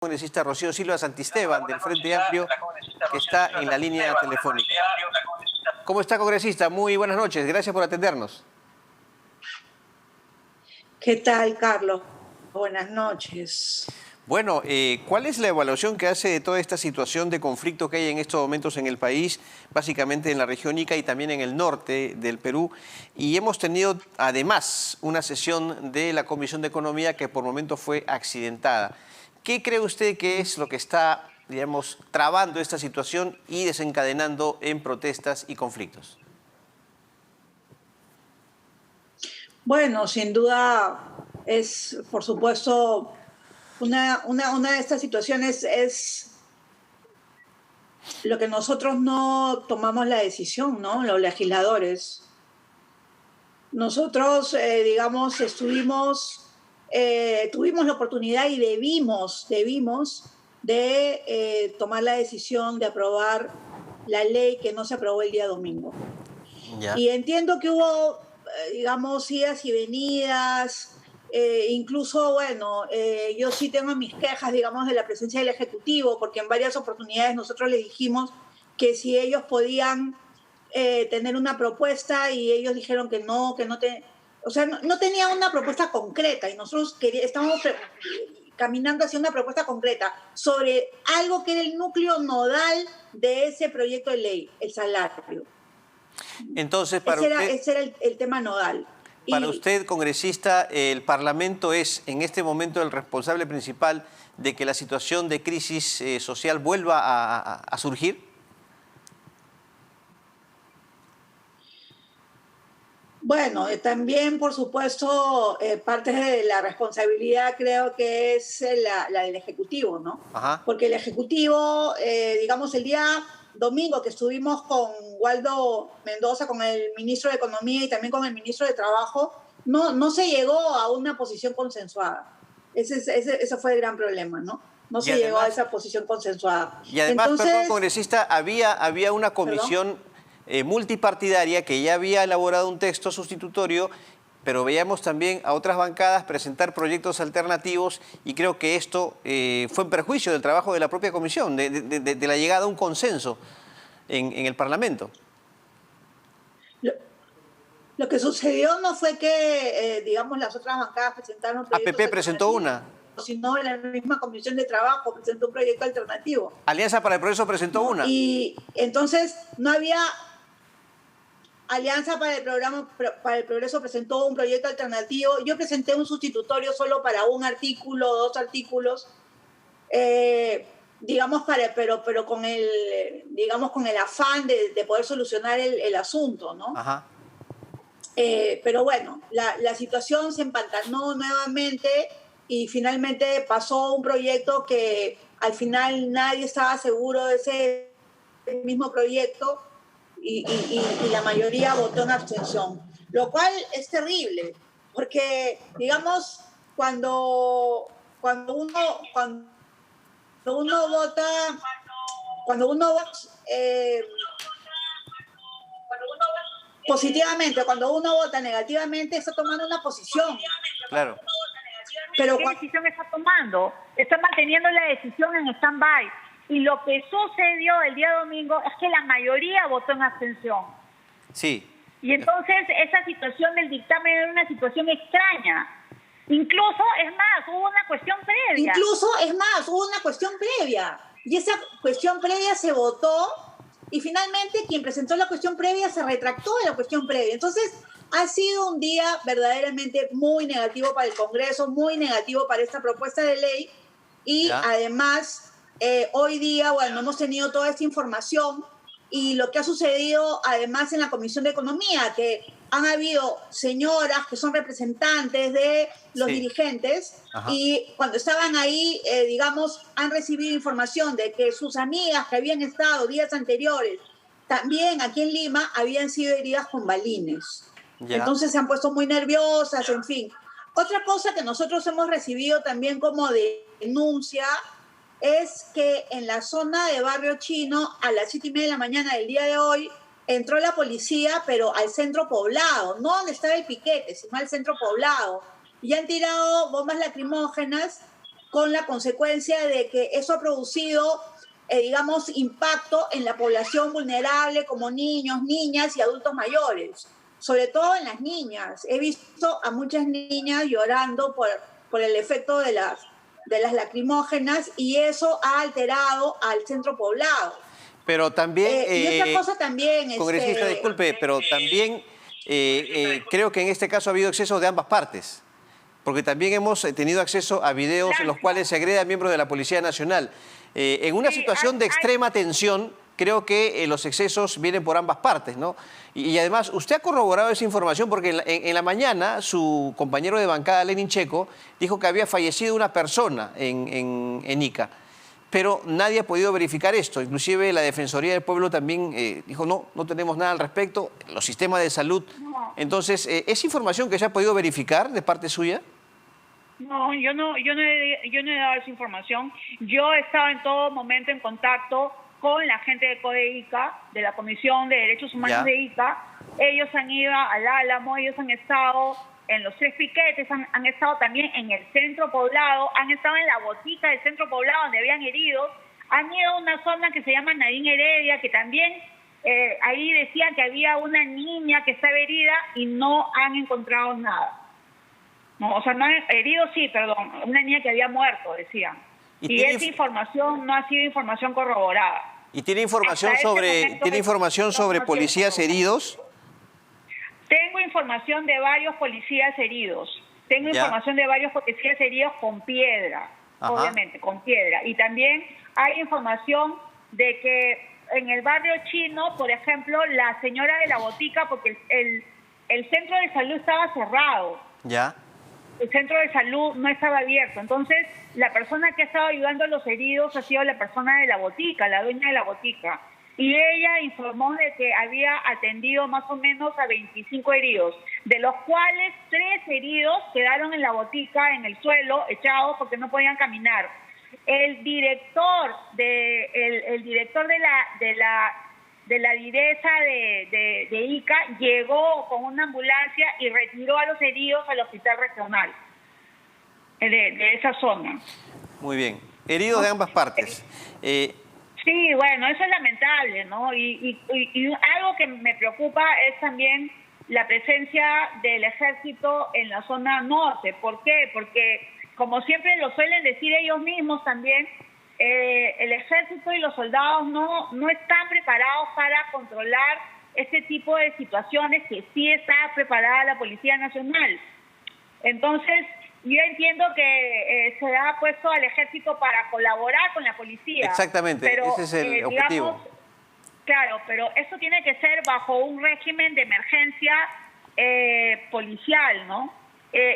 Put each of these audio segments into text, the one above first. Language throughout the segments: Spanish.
Congresista Rocío Silva Santisteban, del Frente Amplio, que está en la línea telefónica. ¿Cómo está, congresista? Muy buenas noches. Gracias por atendernos. ¿Qué tal, Carlos? Buenas noches. Bueno, ¿cuál es la evaluación que hace de toda esta situación de conflicto que hay en estos momentos en el país, básicamente en la región Ica y también en el norte del Perú? Y hemos tenido, además, una sesión de la Comisión de Economía que por momentos fue accidentada. ¿Qué cree usted que es lo que está, digamos, trabando esta situación y desencadenando en protestas y conflictos? Bueno, sin duda es, por supuesto, una de estas situaciones es lo que nosotros no tomamos la decisión, ¿no? Los legisladores. Nosotros, digamos, tuvimos la oportunidad y debimos de tomar la decisión de aprobar la ley que no se aprobó el día domingo. ¿Ya? Y entiendo que hubo, digamos, idas y venidas, incluso, bueno, yo sí tengo mis quejas, digamos, de la presencia del Ejecutivo, porque en varias oportunidades nosotros les dijimos que si ellos podían tener una propuesta y ellos dijeron que no o sea, no tenían una propuesta concreta y nosotros estábamos caminando hacia una propuesta concreta sobre algo que era el núcleo nodal de ese proyecto de ley, el salario. Entonces, Ese era el tema nodal. Para usted, congresista, el Parlamento es en este momento el responsable principal de que la situación de crisis social vuelva a surgir. Bueno, también, por supuesto, parte de la responsabilidad creo que es la del Ejecutivo, ¿no? Ajá. Porque el Ejecutivo, digamos, el día domingo que estuvimos con Waldo Mendoza, con el ministro de Economía y también con el ministro de Trabajo, no se llegó a una posición consensuada. Ese fue el gran problema, ¿no? No se llegó a esa posición consensuada. Y además, entonces, perdón, congresista, había una comisión multipartidaria que ya había elaborado un texto sustitutorio, pero veíamos también a otras bancadas presentar proyectos alternativos y creo que esto fue en perjuicio del trabajo de la propia comisión, de la llegada a un consenso en el Parlamento. Lo que sucedió no fue que, digamos, las otras bancadas presentaron proyectos APP presentó una. Sino la misma Comisión de Trabajo presentó un proyecto alternativo. Alianza para el Progreso presentó una. Y entonces no había... Alianza para el Progreso presentó un proyecto alternativo. Yo presenté un sustitutorio solo para un artículo, 2 artículos, digamos, pero con el afán de poder solucionar el asunto, ¿no? Ajá. Pero bueno, la situación se empantanó nuevamente y finalmente pasó un proyecto que al final nadie estaba seguro de ese mismo proyecto y la mayoría votó en abstención, lo cual es terrible, porque, digamos, cuando uno vota positivamente, cuando uno vota negativamente, está tomando una posición. Claro. Pero ¿qué decisión está tomando? Está manteniendo la decisión en stand-by. Y lo que sucedió el día domingo es que la mayoría votó en abstención. Sí. Y entonces esa situación del dictamen era una situación extraña. Incluso, es más, hubo una cuestión previa. Y esa cuestión previa se votó y finalmente quien presentó la cuestión previa se retractó de la cuestión previa. Entonces, ha sido un día verdaderamente muy negativo para el Congreso, muy negativo para esta propuesta de ley y además... hoy día, bueno, hemos tenido toda esta información y lo que ha sucedido además en la Comisión de Economía, que han habido señoras que son representantes de los dirigentes y cuando estaban ahí, digamos, han recibido información de que sus amigas que habían estado días anteriores, también aquí en Lima, habían sido heridas con balines. Entonces se han puesto muy nerviosas, en fin. Otra cosa que nosotros hemos recibido también como denuncia es que en la zona de Barrio Chino, a las 7:30 de la mañana del día de hoy, entró la policía, pero al centro poblado, no donde estaba el piquete, sino al centro poblado. Y han tirado bombas lacrimógenas con la consecuencia de que eso ha producido, digamos, impacto en la población vulnerable como niños, niñas y adultos mayores, sobre todo en las niñas. He visto a muchas niñas llorando por el efecto de las lacrimógenas y eso ha alterado al centro poblado. Pero también, y otra cosa también... congresista, disculpe, pero también creo que en este caso ha habido exceso de ambas partes, porque también hemos tenido acceso a videos en los cuales se agrede a miembros de la Policía Nacional. En una situación de extrema tensión, creo que los excesos vienen por ambas partes, ¿no? Y además, usted ha corroborado esa información porque en la mañana su compañero de bancada, Lenin Checo, dijo que había fallecido una persona en Ica. Pero nadie ha podido verificar esto. Inclusive la Defensoría del Pueblo también dijo no tenemos nada al respecto, los sistemas de salud. Entonces, ¿es información que se ha podido verificar de parte suya? No, yo no he dado esa información. Yo he estado en todo momento en contacto con la gente de CODE-ICA, de la Comisión de Derechos Humanos de ICA. Ellos han ido al Álamo, ellos han estado en los 3 piquetes, han estado también en el centro poblado, han estado en la botica del centro poblado donde habían heridos, han ido a una zona que se llama Nadine Heredia, que también ahí decían que había una niña que estaba herida y no han encontrado nada. No, o sea, no han herido, sí, perdón, una niña que había muerto, decían. Y esa información no ha sido información corroborada. ¿Y tiene información sobre policías heridos? Tengo información de varios policías heridos. Tengo información de varios policías heridos con piedra, obviamente, con piedra. Y también hay información de que en el barrio chino, por ejemplo, la señora de la botica, porque el centro de salud estaba cerrado. Ya. El centro de salud no estaba abierto. Entonces, la persona que ha estado ayudando a los heridos ha sido la persona de la botica, la dueña de la botica. Y ella informó de que había atendido más o menos a 25 heridos, de los cuales 3 heridos quedaron en la botica, en el suelo, echados porque no podían caminar. El director de la direza de ICA llegó con una ambulancia y retiró a los heridos al hospital regional de esa zona. Muy bien. Heridos de ambas partes. Sí, bueno, eso es lamentable, ¿no? Y algo que me preocupa es también la presencia del ejército en la zona norte. ¿Por qué? Porque, como siempre lo suelen decir ellos mismos también, el ejército y los soldados no están preparados para controlar este tipo de situaciones que sí está preparada la Policía Nacional. Entonces, yo entiendo que se ha puesto al ejército para colaborar con la policía. Exactamente, pero, ese es el objetivo. Digamos, claro, pero eso tiene que ser bajo un régimen de emergencia policial, ¿no?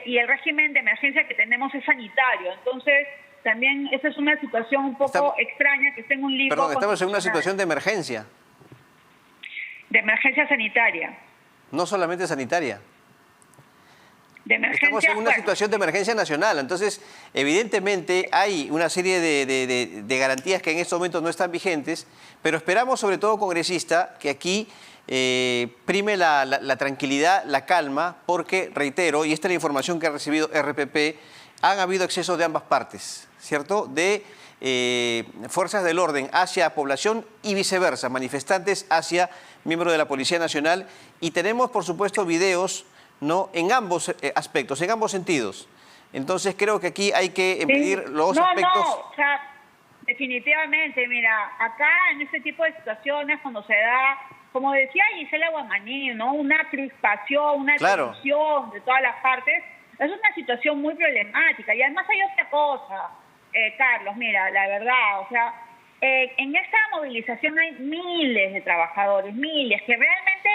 Y el régimen de emergencia que tenemos es sanitario. Entonces, también esa es una situación un poco extraña que está en un libro. Perdón, estamos en una situación de emergencia. De emergencia sanitaria. No solamente sanitaria. De emergencia, estamos en una situación de emergencia nacional, entonces evidentemente hay una serie de garantías que en estos momentos no están vigentes, pero esperamos sobre todo, congresista, que aquí prime la tranquilidad, la calma, porque reitero, y esta es la información que ha recibido RPP, han habido excesos de ambas partes, ¿cierto? De fuerzas del orden hacia población y viceversa, manifestantes hacia miembros de la Policía Nacional, y tenemos por supuesto videos, ¿no?, en ambos aspectos, en ambos sentidos. Entonces creo que aquí hay que medir los aspectos. No, o sea, definitivamente, mira, acá en este tipo de situaciones cuando se da, como decía Gisela Guamaní, ¿no?, una crispación, una tensión de todas las partes, es una situación muy problemática. Y además hay otra cosa, Carlos, mira, la verdad, o sea, en esta movilización hay miles de trabajadores, miles, que realmente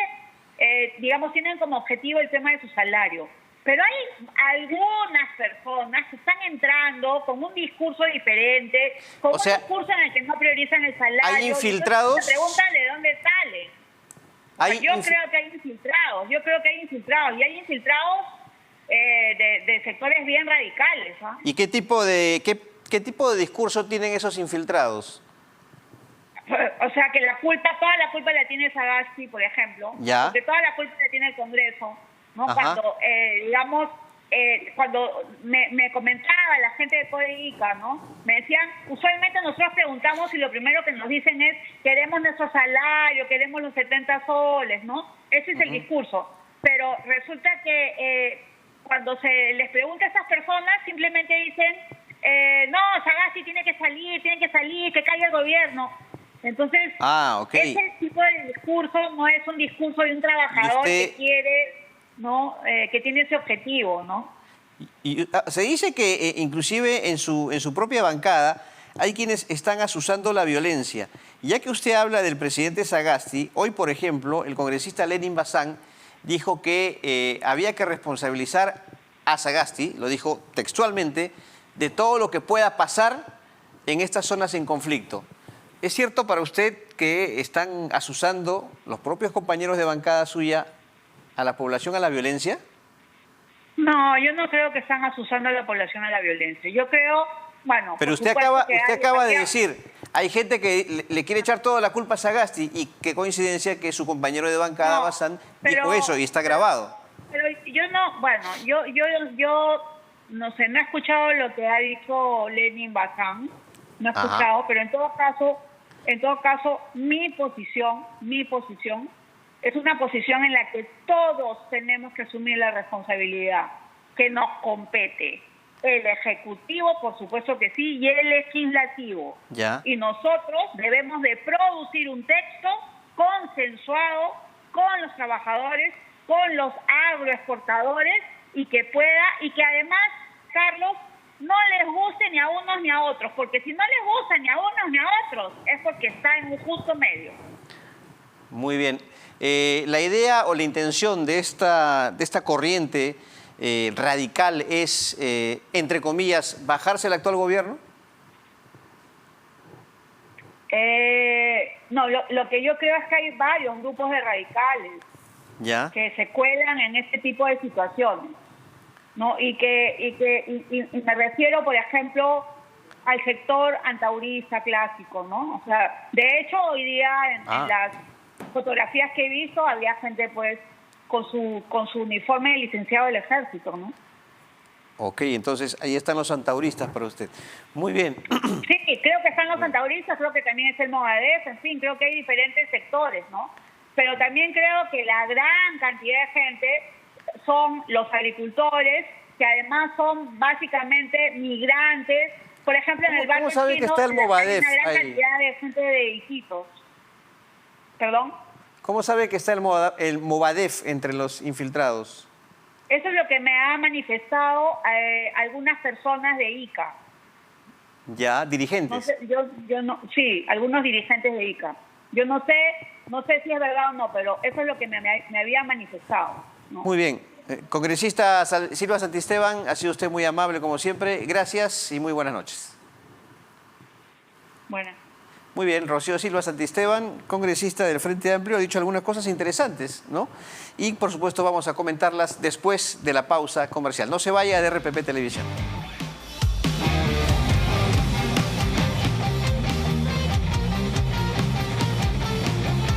digamos, tienen como objetivo el tema de su salario. Pero hay algunas personas que están entrando con un discurso diferente, con un discurso en el que no priorizan el salario. ¿Hay infiltrados? Se preguntan de dónde salen. Yo creo que hay infiltrados, y hay infiltrados de sectores bien radicales, ¿no? ¿Y qué tipo de discurso tienen esos infiltrados? O sea, que toda la culpa la tiene Sagasti, por ejemplo. Ya. Porque toda la culpa la tiene el Congreso, ¿no? Ajá. Cuando, digamos, cuando me comentaba la gente de Codeica, ¿no? Me decían, usualmente nosotros preguntamos y lo primero que nos dicen es, queremos nuestro salario, queremos los 70 soles, ¿no? Ese es el discurso. Pero resulta que cuando se les pregunta a estas personas, simplemente dicen, no, Sagasti tiene que salir, que caiga el gobierno. Entonces, ese tipo de discurso no es un discurso de un trabajador que quiere, ¿no? Que tiene ese objetivo, ¿no? Se dice que inclusive en su propia bancada hay quienes están azuzando la violencia. Ya que usted habla del presidente Sagasti, hoy, por ejemplo, el congresista Lenin Bazán dijo que había que responsabilizar a Sagasti, lo dijo textualmente, de todo lo que pueda pasar en estas zonas en conflicto. ¿Es cierto para usted que están azuzando los propios compañeros de bancada suya a la población a la violencia? No, yo no creo que están azuzando a la población a la violencia. Yo creo, bueno... Pero usted acaba de decir, hay gente que le quiere echar toda la culpa a Sagasti y qué coincidencia que su compañero de bancada, Bazán, dijo eso y está grabado. Pero yo no, bueno, yo no sé, no he escuchado lo que ha dicho Lenin Bazán, no he escuchado, pero en todo caso, mi posición es una posición en la que todos tenemos que asumir la responsabilidad que nos compete. El Ejecutivo, por supuesto que sí, y el Legislativo. Ya. Y nosotros debemos de producir un texto consensuado con los trabajadores, con los agroexportadores, y que además, Carlos, no les guste ni a unos ni a otros, porque si no les gusta ni a unos ni a otros, es porque está en un justo medio. Muy bien. La idea o la intención de esta corriente radical es, entre comillas, bajarse el actual gobierno. No, lo que yo creo es que hay varios grupos de radicales que se cuelan en este tipo de situaciones, ¿no? Y me refiero, por ejemplo, al sector antaurista clásico, ¿no? O sea, de hecho, hoy día en las fotografías que he visto había gente, pues, con su uniforme de licenciado del ejército, ¿no? Ok, entonces ahí están los antauristas para usted. Muy bien. Sí, creo que están los antauristas, creo que también es el Movadef, en fin, creo que hay diferentes sectores, ¿no? Pero también creo que la gran cantidad de gente son los agricultores, que además son básicamente migrantes. Por ejemplo, en el barrio ¿Cómo sabe que está el Movadef hay una gran ahí? cantidad de gente de Iquitos. ¿Perdón? ¿Cómo sabe que está el Movadef entre los infiltrados? Eso es lo que me ha manifestado algunas personas de ICA. Ya, dirigentes. No sé, yo no, sí, algunos dirigentes de ICA. Yo no sé si es verdad o no, pero eso es lo que me había manifestado, ¿no? Muy bien. Congresista Silva Santisteban, ha sido usted muy amable como siempre. Gracias y muy buenas noches. Buenas. Muy bien, Rocío Silva Santisteban, congresista del Frente Amplio, ha dicho algunas cosas interesantes, ¿no? Y por supuesto vamos a comentarlas después de la pausa comercial. No se vaya de RPP Televisión.